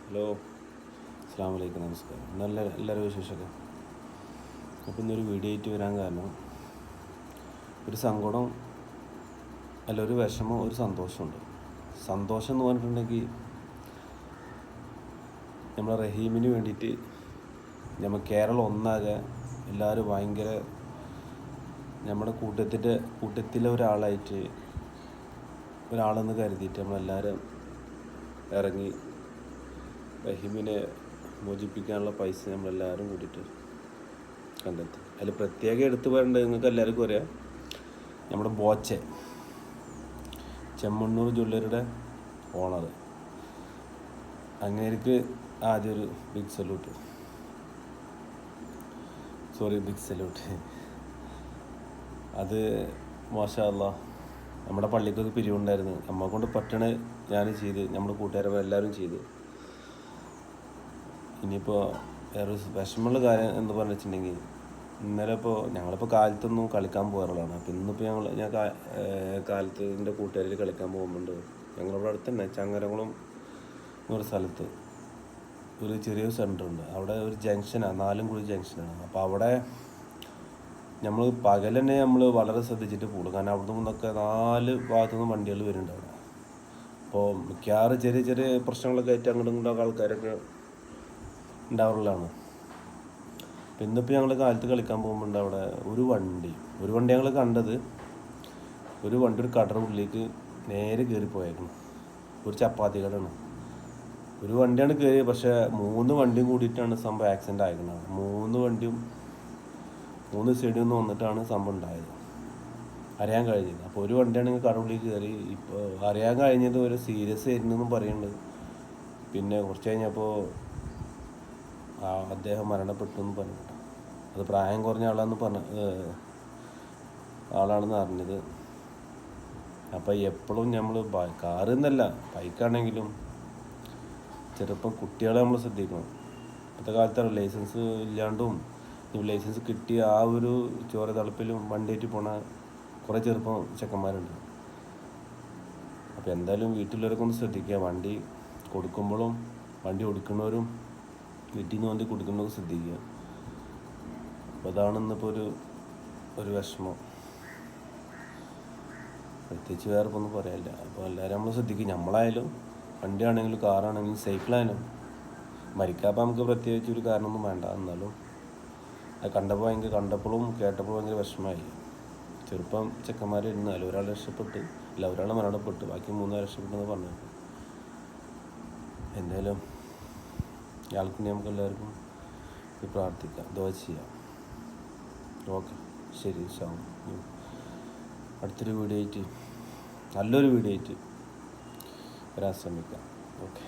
Hello, അസ്സാം വലൈക്കും, നമസ്കാരം. നല്ല എല്ലാവരും വിശേഷമൊക്കെ. അപ്പോൾ ഇന്നൊരു വീഡിയോ ആയിട്ട് വരാൻ കാരണം ഒരു സങ്കടം അല്ല, ഒരു വിഷമം, ഒരു സന്തോഷമുണ്ട്. സന്തോഷം എന്ന് പറഞ്ഞിട്ടുണ്ടെങ്കിൽ നമ്മളെ റഹീമിന് വേണ്ടിയിട്ട് നമ്മൾ കേരളം ഒന്നാകെ എല്ലാവരും ഭയങ്കര നമ്മുടെ കൂട്ടത്തിലെ ഒരാളെന്ന് കരുതിയിട്ട് നമ്മളെല്ലാവരും ഇറങ്ങി റഹീമിനെ മോചിപ്പിക്കാനുള്ള പൈസ നമ്മളെല്ലാവരും കൂടിയിട്ട് കണ്ടെത്തി. അതിൽ പ്രത്യേകം എടുത്തു പറയേണ്ടത് നിങ്ങൾക്ക് എല്ലാവർക്കും അറിയാം, നമ്മുടെ ബോച്ചെ ചെമ്മണ്ണൂർ ജ്വല്ലറിയുടെ ഓണർ. അങ്ങേർക്ക് ആദ്യം ഒരു ബിഗ് സല്യൂട്ട്. അത് മാഷാ അല്ലാഹ്, നമ്മുടെ പള്ളിക്കൊക്കെ പിരിവുണ്ടായിരുന്നു. നമ്മളെ കൊണ്ട് പറ്റണ ഞാൻ ചെയ്ത്, നമ്മുടെ കൂട്ടുകാരെ എല്ലാവരും ചെയ്ത്. ഇനിയിപ്പോൾ വേറൊരു വിഷമമുള്ള കാര്യം എന്ന് പറഞ്ഞു വെച്ചിട്ടുണ്ടെങ്കിൽ, ഇന്നലെ ഞങ്ങളിപ്പോൾ കാലത്തൊന്നും കളിക്കാൻ പോകാറുള്ളതാണ്. അപ്പോൾ ഇന്നിപ്പോൾ ഞാൻ കാലത്ത് എൻ്റെ കൂട്ടുകാരിൽ കളിക്കാൻ പോകുന്നുണ്ട്. ഞങ്ങളിവിടെ അടുത്ത് തന്നെ ചങ്ങരകുളം എന്നൊരു സ്ഥലത്ത് ഒരു ചെറിയൊരു സെൻ്ററുണ്ട്. അവിടെ ഒരു ജംഗ്ഷനാണ്, 4 കൂടി ജംഗ്ഷനാണ്. അപ്പോൾ അവിടെ നമ്മൾ പകൽ തന്നെ നമ്മൾ വളരെ ശ്രദ്ധിച്ചിട്ട് പോകും. കാരണം അവിടെ നിന്നൊക്കെ 4 ഭാഗത്തുനിന്നും വണ്ടികൾ വരുന്നുണ്ട് അവിടെ. അപ്പോൾ മിക്കവാറും ചെറിയ ചെറിയ പ്രശ്നങ്ങളൊക്കെ ആയിട്ട് അങ്ങോട്ടും ഇങ്ങോട്ടൊക്കെ ആൾക്കാരൊക്കെ ഉണ്ടാവാറുള്ളതാണ്. അപ്പോൾ ഇന്നിപ്പോൾ ഞങ്ങൾ കാലത്ത് കളിക്കാൻ പോകുമ്പോൾ അവിടെ ഒരു വണ്ടി ഞങ്ങൾ കണ്ടത്, ഒരു കടയുടെ ഉള്ളിലേക്ക് നേരെ കയറി പോയേക്കണം. ഒരു ചപ്പാത്തി കടയാണ്. ഒരു വണ്ടിയാണ് കയറിയത്, പക്ഷേ 3 വണ്ടിയും കൂടിയിട്ടാണ് സംഭവം ആക്സിഡൻ്റ് ആയിരിക്കുന്നത്. 3 വണ്ടിയും 3 സൈഡിൽ നിന്ന് വന്നിട്ടാണ് സംഭവം ഉണ്ടായത്, അറിയാൻ കഴിഞ്ഞത്. അപ്പോൾ ഒരു വണ്ടിയാണെങ്കിൽ കട ഉള്ളിലേക്ക് കയറി. ഇപ്പോൾ അറിയാൻ കഴിഞ്ഞത് ഒരു സീരിയസ് ആയിരുന്നെന്നും പറയുന്നുണ്ട്. പിന്നെ കുറച്ച് കഴിഞ്ഞപ്പോൾ അദ്ദേഹം മരണപ്പെട്ടു എന്ന് പറഞ്ഞു. അത് പ്രായം കുറഞ്ഞ ആളാണെന്ന് അറിഞ്ഞത്. അപ്പോൾ എപ്പോഴും നമ്മൾ കാറ് എന്നല്ല, ബൈക്കാണെങ്കിലും ചിലപ്പം കുട്ടികളെ നമ്മൾ ശ്രദ്ധിക്കണം. ഇപ്പോഴത്തെ കാലത്താണ് ലൈസൻസ് ഇല്ലാണ്ടും ലൈസൻസ് കിട്ടിയ ആ ഒരു ചോര തളപ്പിലും വണ്ടിയായിട്ട് പോണ കുറേ ചെക്കന്മാരുണ്ട്. അപ്പോൾ എന്തായാലും വീട്ടിലുള്ളവരൊക്കെ ഒന്ന് ശ്രദ്ധിക്കുക. വണ്ടി കൊടുക്കുമ്പോഴും വണ്ടി കൊടുക്കുന്നവരും വീട്ടിൽ നിന്ന് വണ്ടി കൊടുക്കുന്നവർക്ക് ശ്രദ്ധിക്കുക. അപ്പോൾ അതാണ് ഇന്നിപ്പോൾ ഒരു വിഷമം. പ്രത്യേകിച്ച് വേറെ ഒന്നും പറയാനില്ല. അപ്പോൾ എല്ലാവരും നമ്മൾ ശ്രദ്ധിക്കും. നമ്മളായാലും വണ്ടിയാണെങ്കിലും കാറാണെങ്കിലും സൈക്കിളായാലും. മരിക്കാപ്പോൾ നമുക്ക് പ്രത്യേകിച്ച് ഒരു കാരണമൊന്നും വേണ്ട. എന്നാലും അത് കണ്ടപ്പോഴും കേട്ടപ്പോഴും ഭയങ്കര വിഷമമായി. ചെറുപ്പം ചെക്കന്മാരായിരുന്നു. അതിൽ ഒരാൾ രക്ഷപ്പെട്ട്, ഒരാൾ മരണപ്പെട്ട്, ബാക്കി 3 രക്ഷപ്പെട്ടെന്ന് പറഞ്ഞു. എന്തായാലും ഇയാൾക്ക് നമുക്ക് എല്ലാവർക്കും പ്രാർത്ഥിക്കാം, ദുആ ചെയ്യാം. ഓക്കെ, ശരി. അടുത്തൊരു വീഡിയോ ആയിട്ട്, നല്ലൊരു വീഡിയോ ആയിട്ട് വരാൻ ശ്രമിക്കാം. ഓക്കെ.